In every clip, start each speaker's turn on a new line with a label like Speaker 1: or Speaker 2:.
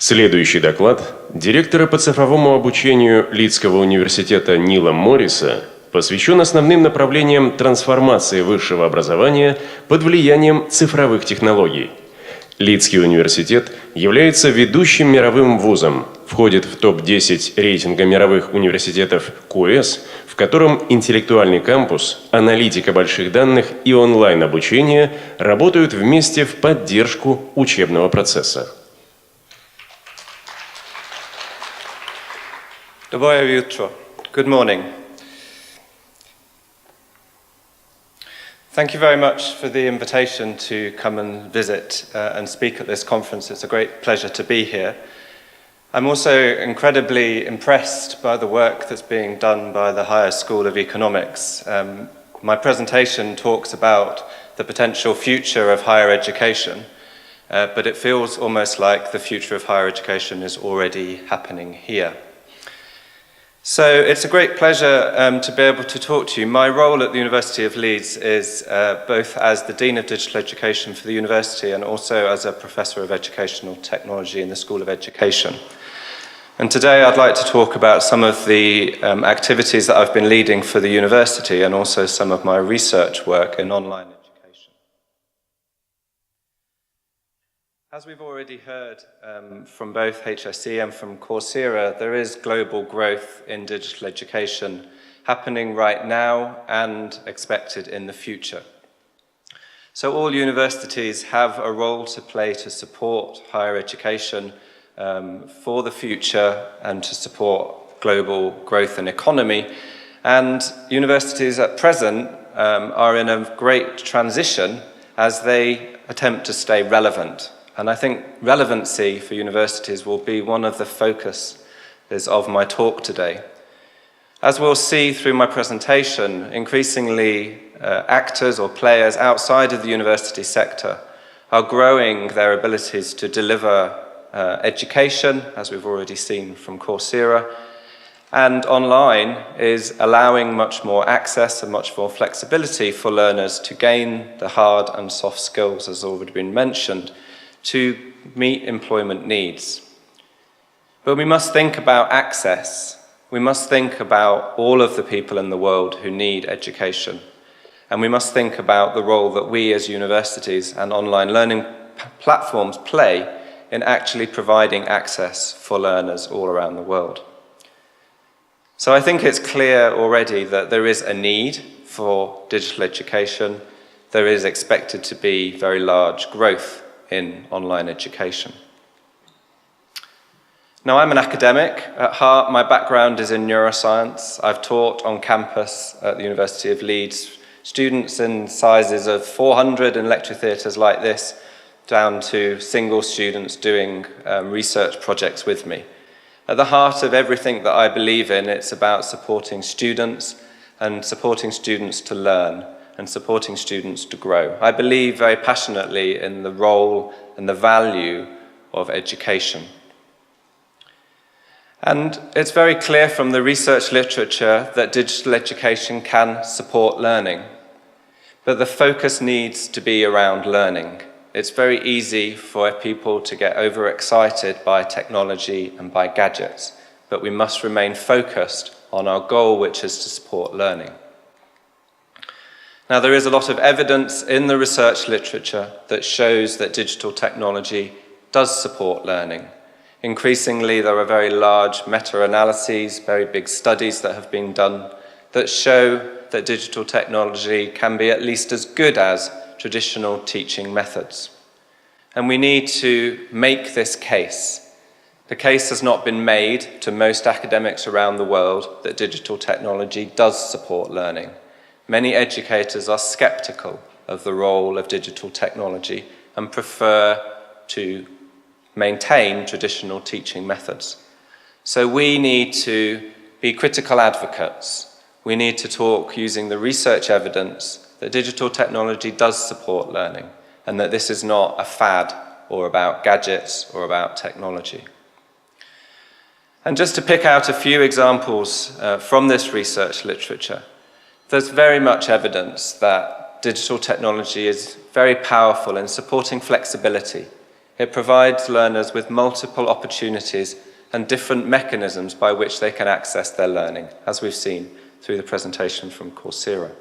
Speaker 1: Следующий доклад директора по цифровому обучению Лидского университета Нила Морриса посвящен основным направлениям трансформации высшего образования под влиянием цифровых технологий. Лидский университет является ведущим мировым вузом, входит в топ-10 рейтинга мировых университетов QS, в котором интеллектуальный кампус, аналитика больших данных и онлайн-обучение работают вместе в поддержку учебного процесса.
Speaker 2: Good morning. Thank you very much for the invitation to come and visit and speak at this conference. It's a great pleasure to be here. I'm also incredibly impressed by the work that's being done by the Higher School of Economics. My presentation talks about the potential future of higher education, but it feels almost like the future of higher education is already happening here. So it's a great pleasure to be able to talk to you. My role at the University of Leeds is both as the Dean of Digital Education for the university and also as a Professor of Educational Technology in the School of Education. And today I'd like to talk about some of the activities that I've been leading for the university and also some of my research work in online education. As we've already heard from both HSE and from Coursera, there is global growth in digital education happening right now and expected in the future. So all universities have a role to play to support higher education for the future and to support global growth and economy. And universities at present are in a great transition as they attempt to stay relevant. And I think relevancy for universities will be one of the focuses of my talk today. As we'll see through my presentation, increasingly actors or players outside of the university sector are growing their abilities to deliver education, as we've already seen from Coursera, and online is allowing much more access and much more flexibility for learners to gain the hard and soft skills, as already been mentioned, to meet employment needs. But we must think about access. We must think about all of the people in the world who need education. And we must think about the role that we as universities and online learning platforms play in actually providing access for learners all around the world. So I think it's clear already that there is a need for digital education. There is expected to be very large growth in online education. Now, I'm an academic. At heart, my background is in neuroscience. I've taught on campus at the University of Leeds, students in sizes of 400 in lecture theatres like this, down to single students doing research projects with me. At the heart of everything that I believe in, it's about supporting students and supporting students to learn and supporting students to grow. I believe very passionately in the role and the value of education. And it's very clear from the research literature that digital education can support learning, but the focus needs to be around learning. It's very easy for people to get overexcited by technology and by gadgets, but we must remain focused on our goal, which is to support learning. Now, there is a lot of evidence in the research literature that shows that digital technology does support learning. Increasingly, there are very large meta-analyses, very big studies that have been done that show that digital technology can be at least as good as traditional teaching methods. And we need to make this case. The case has not been made to most academics around the world that digital technology does support learning. Many educators are skeptical of the role of digital technology and prefer to maintain traditional teaching methods. So we need to be critical advocates. We need to talk using the research evidence that digital technology does support learning and that this is not a fad or about gadgets or about technology. And just to pick out a few examples from this research literature, there's very much evidence that digital technology is very powerful in supporting flexibility. It provides learners with multiple opportunities and different mechanisms by which they can access their learning, as we've seen through the presentation from Coursera.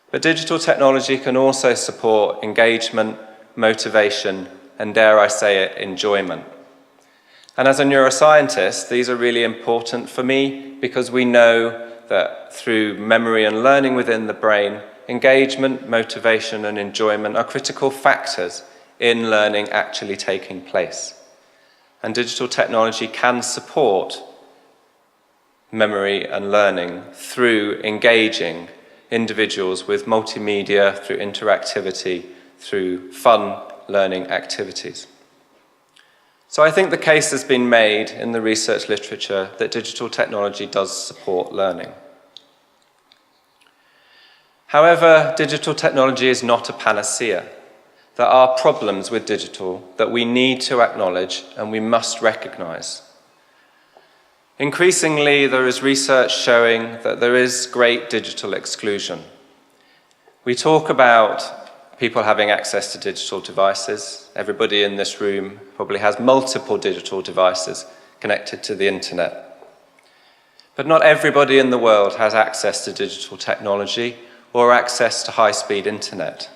Speaker 2: But digital technology can also support engagement, motivation, and dare I say it, enjoyment. And as a neuroscientist, these are really important for me because we know that through memory and learning within the brain, engagement, motivation, and enjoyment are critical factors in learning actually taking place. And digital technology can support memory and learning through engaging individuals with multimedia, through interactivity, through fun learning activities. So I think the case has been made in the research literature that digital technology does support learning. However, digital technology is not a panacea. There are problems with digital that we need to acknowledge and we must recognize. Increasingly, there is research showing that there is great digital exclusion. We talk about people having access to digital devices. Everybody in this room probably has multiple digital devices connected to the internet. But not everybody in the world has access to digital technology or access to high-speed internet.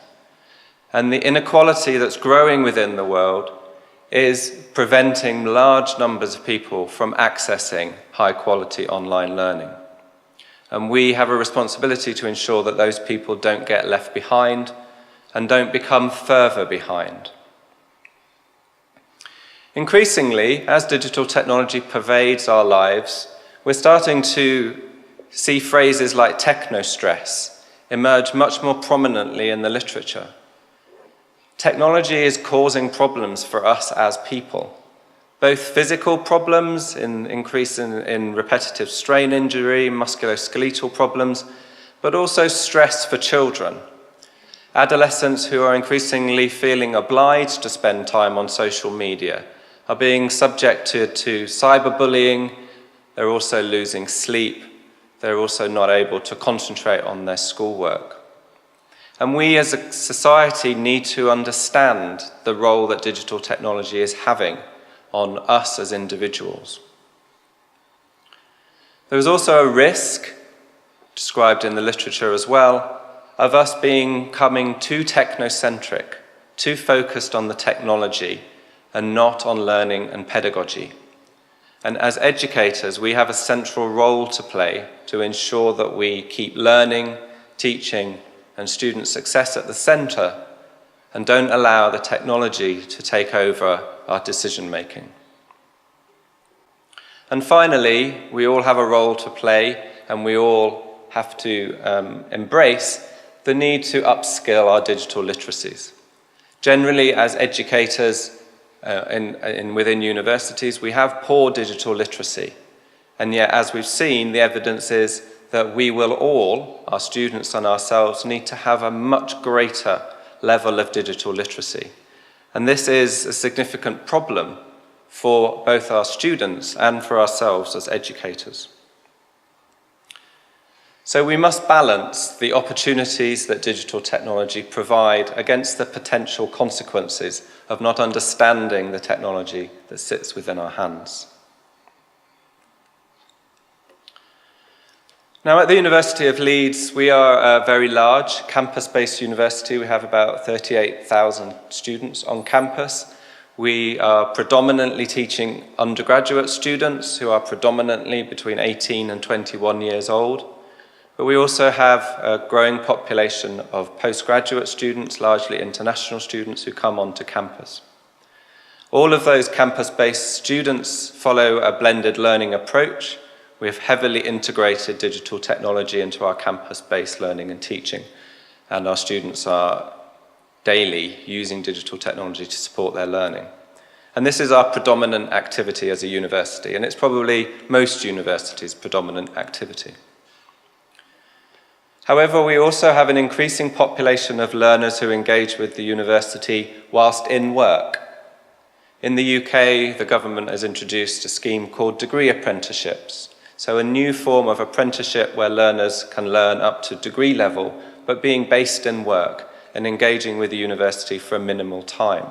Speaker 2: And the inequality that's growing within the world is preventing large numbers of people from accessing high-quality online learning. And we have a responsibility to ensure that those people don't get left behind and don't become further behind. Increasingly, as digital technology pervades our lives, we're starting to see phrases like techno-stress emerge much more prominently in the literature. Technology is causing problems for us as people, both physical problems, increase in repetitive strain injury, musculoskeletal problems, but also stress for children. Adolescents who are increasingly feeling obliged to spend time on social media are being subjected to cyberbullying. They're also losing sleep. They're also not able to concentrate on their schoolwork. And we as a society need to understand the role that digital technology is having on us as individuals. There is also a risk, described in the literature as well, of us becoming too technocentric, too focused on the technology and not on learning and pedagogy. And as educators, we have a central role to play to ensure that we keep learning, teaching, and student success at the centre and don't allow the technology to take over our decision-making. And finally, we all have a role to play and we all have to embrace the need to upskill our digital literacies. Generally, as educators within universities, we have poor digital literacy. And yet, as we've seen, the evidence is that we will all, our students and ourselves, need to have a much greater level of digital literacy. And this is a significant problem for both our students and for ourselves as educators. So we must balance the opportunities that digital technology provide against the potential consequences of not understanding the technology that sits within our hands. Now, at the University of Leeds, we are a very large campus-based university. We have about 38,000 students on campus. We are predominantly teaching undergraduate students who are predominantly between 18 and 21 years old. But we also have a growing population of postgraduate students, largely international students, who come onto campus. All of those campus-based students follow a blended learning approach. We have heavily integrated digital technology into our campus-based learning and teaching, and our students are daily using digital technology to support their learning. And this is our predominant activity as a university, and it's probably most universities' predominant activity. However, we also have an increasing population of learners who engage with the university whilst in work. In the UK, the government has introduced a scheme called degree apprenticeships. So a new form of apprenticeship where learners can learn up to degree level, but being based in work and engaging with the university for a minimal time.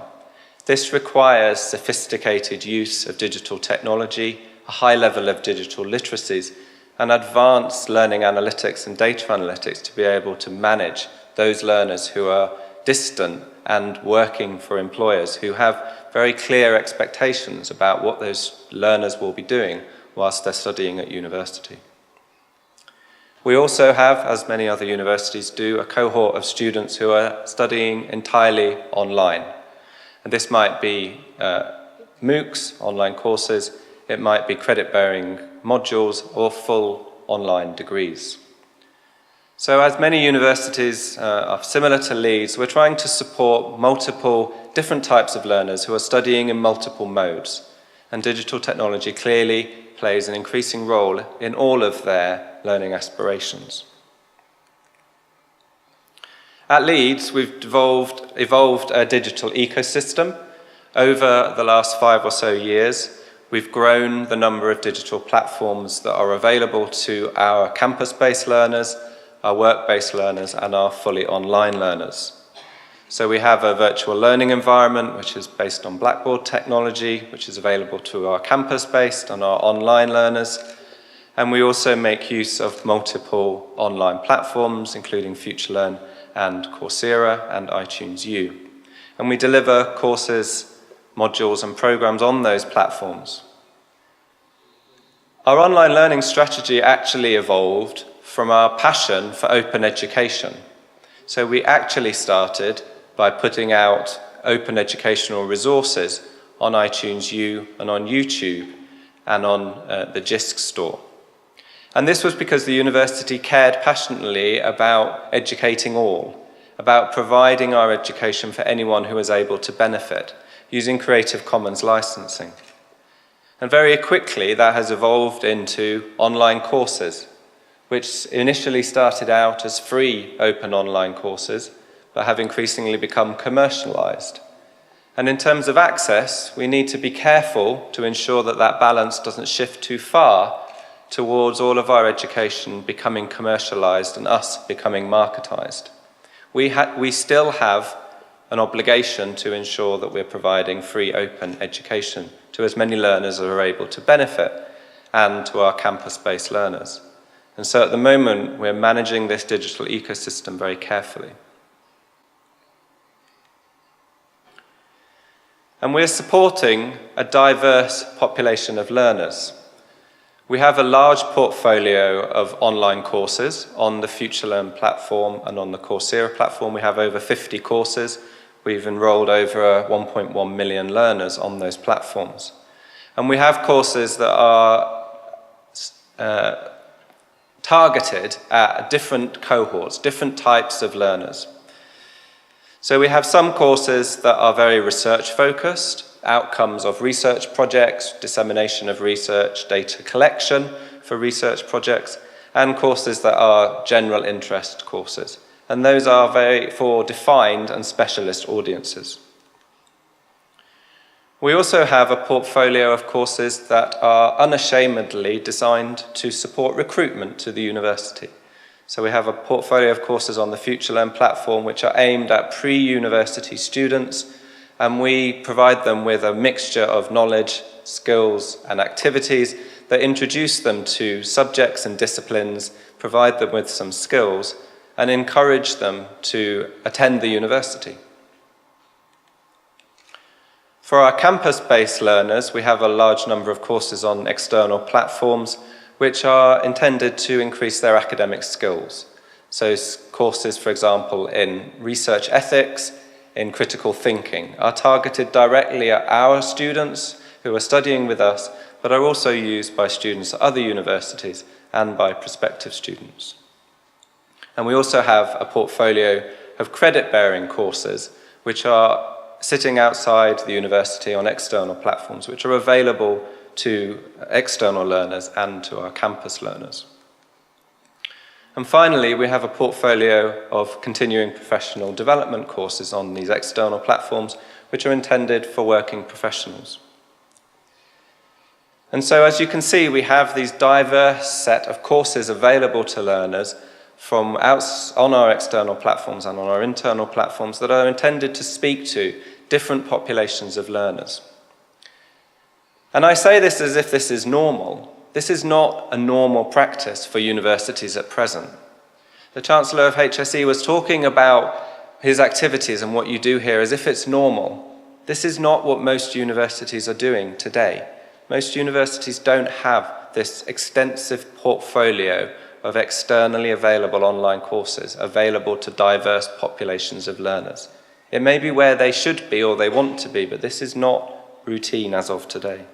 Speaker 2: This requires sophisticated use of digital technology, a high level of digital literacies, and advanced learning analytics and data analytics to be able to manage those learners who are distant and working for employers who have very clear expectations about what those learners will be doing whilst they're studying at university. We also have, as many other universities do, a cohort of students who are studying entirely online. And this might be MOOCs, online courses, it might be credit-bearing modules or full online degrees. So as many universities are similar to Leeds, we're trying to support multiple different types of learners who are studying in multiple modes. And digital technology clearly plays an increasing role in all of their learning aspirations. At Leeds, we've evolved a digital ecosystem. Over the last 5 or so years, we've grown the number of digital platforms that are available to our campus-based learners, our work-based learners, and our fully online learners. So we have a virtual learning environment which is based on Blackboard technology, which is available to our campus-based and our online learners. And we also make use of multiple online platforms, including FutureLearn and Coursera and iTunes U. And we deliver courses, modules, and programs on those platforms. Our online learning strategy actually evolved from our passion for open education. So we actually started by putting out open educational resources on iTunes U and on YouTube and on the JISC store. And this was because the university cared passionately about educating all, about providing our education for anyone who was able to benefit, using Creative Commons licensing. And very quickly that has evolved into online courses, which initially started out as free open online courses, but have increasingly become commercialized. And in terms of access, we need to be careful to ensure that that balance doesn't shift too far towards all of our education becoming commercialized and us becoming marketized. We still have an obligation to ensure that we're providing free open education to as many learners as are able to benefit and to our campus-based learners. And so at the moment, we're managing this digital ecosystem very carefully. And we're supporting a diverse population of learners. We have a large portfolio of online courses on the FutureLearn platform and on the Coursera platform. We have over 50 courses. We've enrolled over 1.1 million learners on those platforms. And we have courses that are targeted at different cohorts, different types of learners. So we have some courses that are very research-focused, outcomes of research projects, dissemination of research, data collection for research projects, and courses that are general interest courses. And those are for defined and specialist audiences. We also have a portfolio of courses that are unashamedly designed to support recruitment to the university. So we have a portfolio of courses on the FutureLearn platform which are aimed at pre-university students, and we provide them with a mixture of knowledge, skills, and activities that introduce them to subjects and disciplines, provide them with some skills, and encourage them to attend the university. For our campus-based learners, we have a large number of courses on external platforms which are intended to increase their academic skills. So courses, for example, in research ethics, in critical thinking, are targeted directly at our students who are studying with us, but are also used by students at other universities and by prospective students. And we also have a portfolio of credit-bearing courses which are sitting outside the university on external platforms, which are available to external learners and to our campus learners. And finally, we have a portfolio of continuing professional development courses on these external platforms, which are intended for working professionals. And so, as you can see, we have these diverse set of courses available to learners on our external platforms and on our internal platforms that are intended to speak to different populations of learners. And I say this as if this is normal. This is not a normal practice for universities at present. The Chancellor of HSE was talking about his activities and what you do here as if it's normal. This is not what most universities are doing today. Most universities don't have this extensive portfolio of externally available online courses available to diverse populations of learners. It may be where they should be or they want to be, but this is not routine as of today.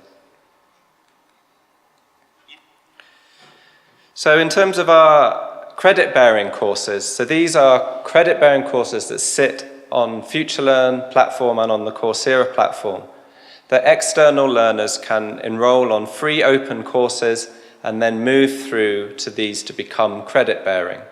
Speaker 2: So in terms of our credit-bearing courses, so these are credit-bearing courses that sit on FutureLearn platform and on the Coursera platform, that external learners can enroll on free open courses and then move through to these to become credit-bearing.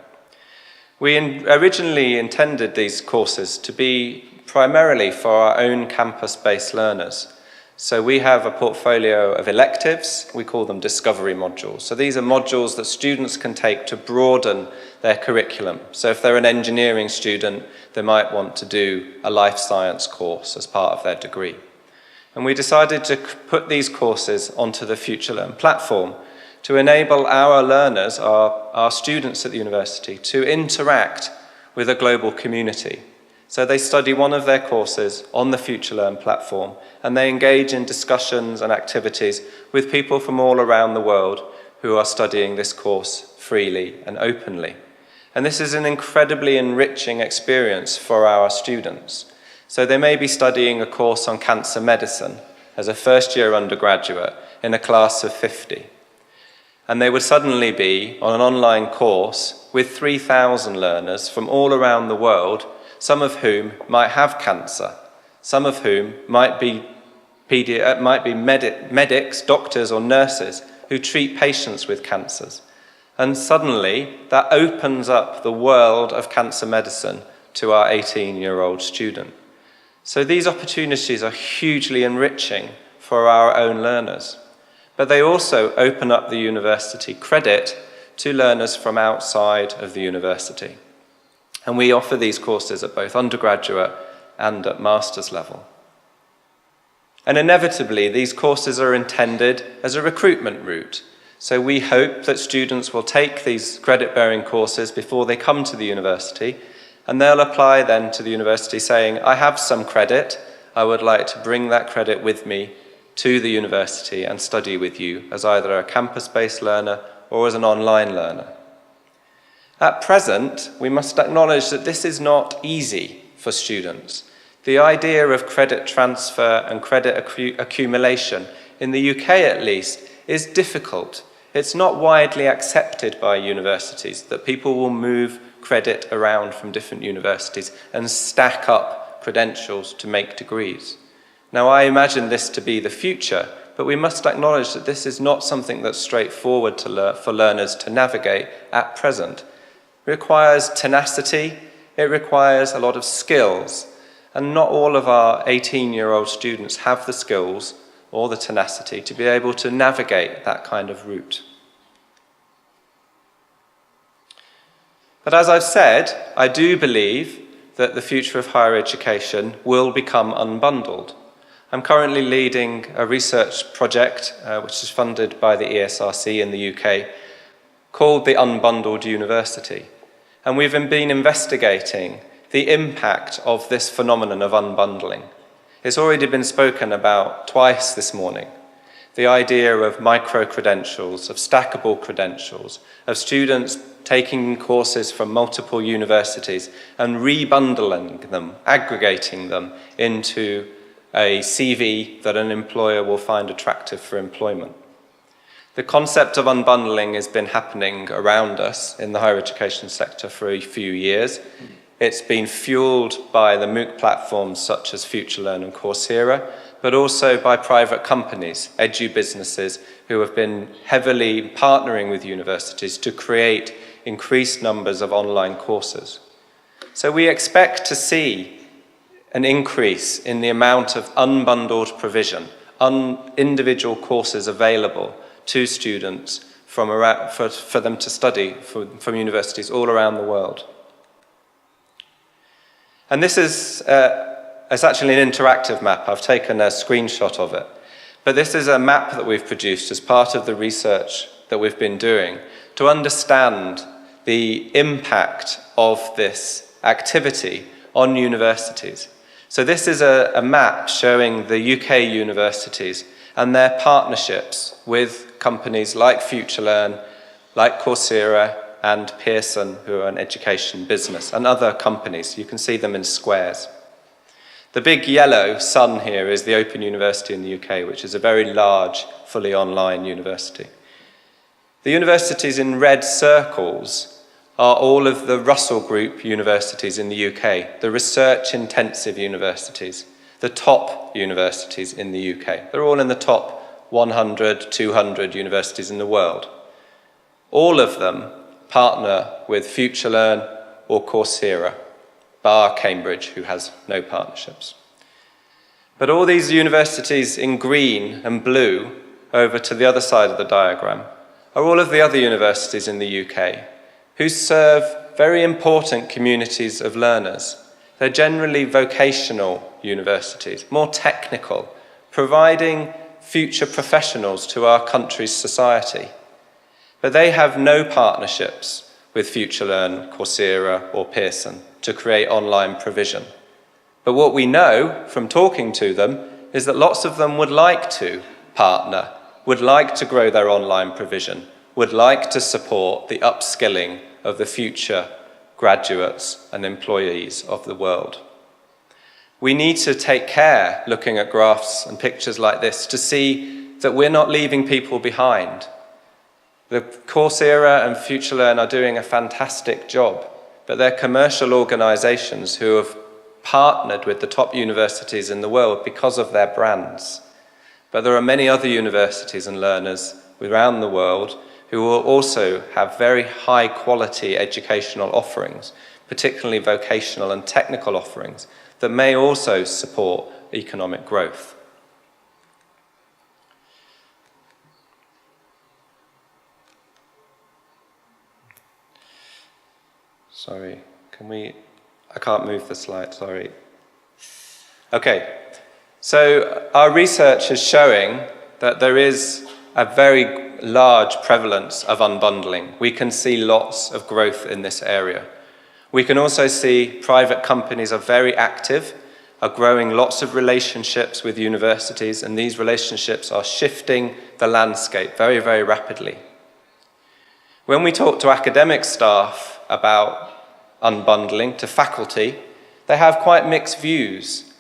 Speaker 2: We originally intended these courses to be primarily for our own campus-based learners. So we have a portfolio of electives, we call them discovery modules. So these are modules that students can take to broaden their curriculum. So if they're an engineering student, they might want to do a life science course as part of their degree. And we decided to put these courses onto the FutureLearn platform to enable our learners, our students at the university, to interact with a global community. So they study one of their courses on the FutureLearn platform, and they engage in discussions and activities with people from all around the world who are studying this course freely and openly. And this is an incredibly enriching experience for our students. So they may be studying a course on cancer medicine as a first-year undergraduate in a class of 50. And they would suddenly be on an online course with 3,000 learners from all around the world, some of whom might have cancer, some of whom might be medics, doctors or nurses who treat patients with cancers. And suddenly that opens up the world of cancer medicine to our 18-year-old student. So these opportunities are hugely enriching for our own learners. But they also open up the university credit to learners from outside of the university. And we offer these courses at both undergraduate and at master's level. And inevitably, these courses are intended as a recruitment route. So we hope that students will take these credit-bearing courses before they come to the university, and they'll apply then to the university saying, I have some credit, I would like to bring that credit with me to the university and study with you as either a campus-based learner or as an online learner. At present, we must acknowledge that this is not easy for students. The idea of credit transfer and credit accumulation, in the UK at least, is difficult. It's not widely accepted by universities that people will move credit around from different universities and stack up credentials to make degrees. Now, I imagine this to be the future, but we must acknowledge that this is not something that's straightforward for learners to navigate at present. It requires tenacity, it requires a lot of skills, and not all of our 18-year-old students have the skills or the tenacity to be able to navigate that kind of route. But as I've said, I do believe that the future of higher education will become unbundled. I'm currently leading a research project which is funded by the ESRC in the UK called the Unbundled University. And we've been investigating the impact of this phenomenon of unbundling. It's already been spoken about twice this morning. The idea of micro-credentials, of stackable credentials, of students taking courses from multiple universities and rebundling them, aggregating them into a CV that an employer will find attractive for employment. The concept of unbundling has been happening around us in the higher education sector for a few years. It's been fueled by the MOOC platforms such as FutureLearn and Coursera, but also by private companies, edu-businesses, who have been heavily partnering with universities to create increased numbers of online courses. So we expect to see an increase in the amount of unbundled provision, individual courses available to students for them to study from universities all around the world. And this is it's actually an interactive map. I've taken a screenshot of it. But this is a map that we've produced as part of the research that we've been doing to understand the impact of this activity on universities. So this is a map showing the UK universities and their partnerships with companies like FutureLearn, like Coursera and Pearson, who are an education business, and other companies. You can see them in squares. The big yellow sun here is the Open University in the UK, which is a very large, fully online university. The universities in red circles are all of the Russell Group universities in the UK, the research-intensive universities, the top universities in the UK. They're all in the top 100, 200 universities in the world. All of them partner with FutureLearn or Coursera, bar Cambridge, who has no partnerships. But all these universities in green and blue, over to the other side of the diagram, are all of the other universities in the UK, who serve very important communities of learners. They're generally vocational universities, more technical, providing future professionals to our country's society. But they have no partnerships with FutureLearn, Coursera or Pearson to create online provision. But what we know from talking to them is that lots of them would like to partner, would like to grow their online provision, would like to support the upskilling of the future graduates and employees of the world. We need to take care, looking at graphs and pictures like this, to see that we're not leaving people behind. The Coursera and FutureLearn are doing a fantastic job, but they're commercial organizations who have partnered with the top universities in the world because of their brands. But there are many other universities and learners around the world who will also have very high quality educational offerings, particularly vocational and technical offerings, that may also support economic growth. Sorry, I can't move the slide, sorry. Okay, so our research is showing that there is a very large prevalence of unbundling. We can see lots of growth in this area. We can also see private companies are very active, are growing lots of relationships with universities, and these relationships are shifting the landscape very, very rapidly. When we talk to academic staff about unbundling, to faculty, they have quite mixed views.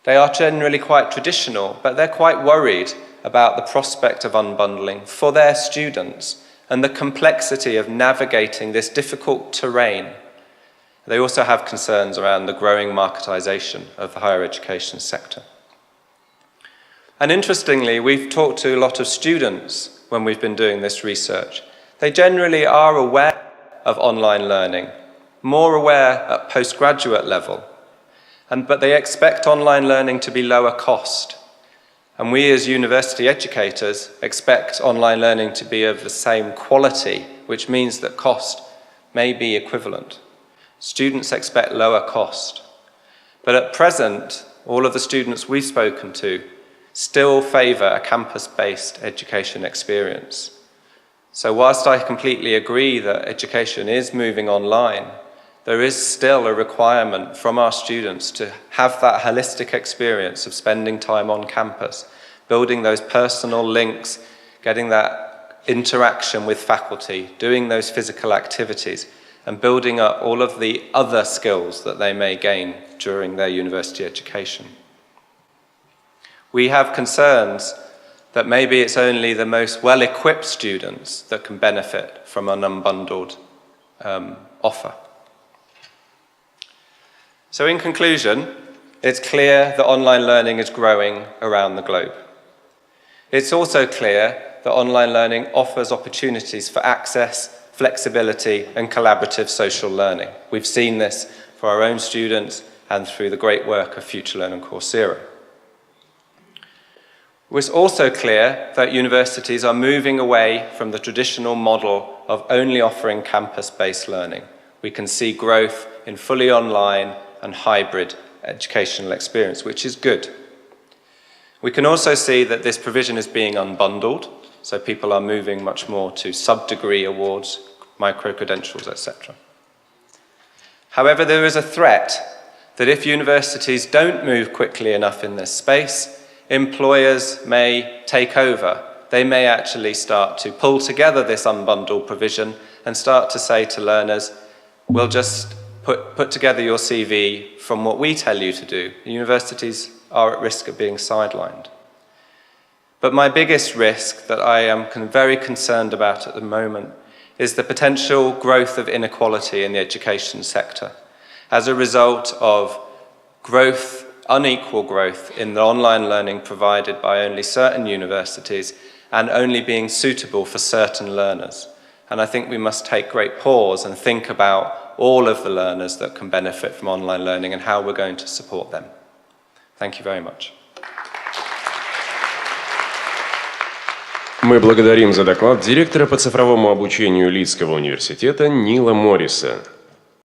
Speaker 2: They are generally quite traditional, but they're quite worried about the prospect of unbundling for their students and the complexity of navigating this difficult terrain. They also have concerns around the growing marketization of the higher education sector. And interestingly, we've talked to a lot of students when we've been doing this research. They generally are aware of online learning, more aware at postgraduate level, but they expect online learning to be lower cost. And we as university educators expect online learning to be of the same quality, which means that cost may be equivalent. Students expect lower cost. But at present, all of the students we've spoken to still favour a campus-based education experience. So whilst I completely agree that education is moving online, there is still a requirement from our students to have that holistic experience of spending time on campus, building those personal links, getting that interaction with faculty, doing those physical activities, and building up all of the other skills that they may gain during their university education. We have concerns that maybe it's only the most well-equipped students that can benefit from an unbundled offer. So in conclusion, it's clear that online learning is growing around the globe. It's also clear that online learning offers opportunities for access, flexibility, and collaborative social learning. We've seen this for our own students and through the great work of FutureLearn and Coursera. It's also clear that universities are moving away from the traditional model of only offering campus-based learning. We can see growth in fully online and hybrid educational experience, which is good. We can also see that this provision is being unbundled, so people are moving much more to sub-degree awards, micro-credentials, etc. However, there is a threat that if universities don't move quickly enough in this space, employers may take over. They may actually start to pull together this unbundled provision and start to say to learners, we'll just put together your CV from what we tell you to do. Universities are at risk of being sidelined. But my biggest risk that I am very concerned about at the moment is the potential growth of inequality in the education sector as a result of growth, unequal growth in the online learning provided by only certain universities and only being suitable for certain learners. And I think we must take great pause and think about all of the learners that can benefit from online learning and how we're going to support them. Thank you very much.
Speaker 1: Мы благодарим за доклад директора по цифровому обучению Лидского университета Нила Морриса.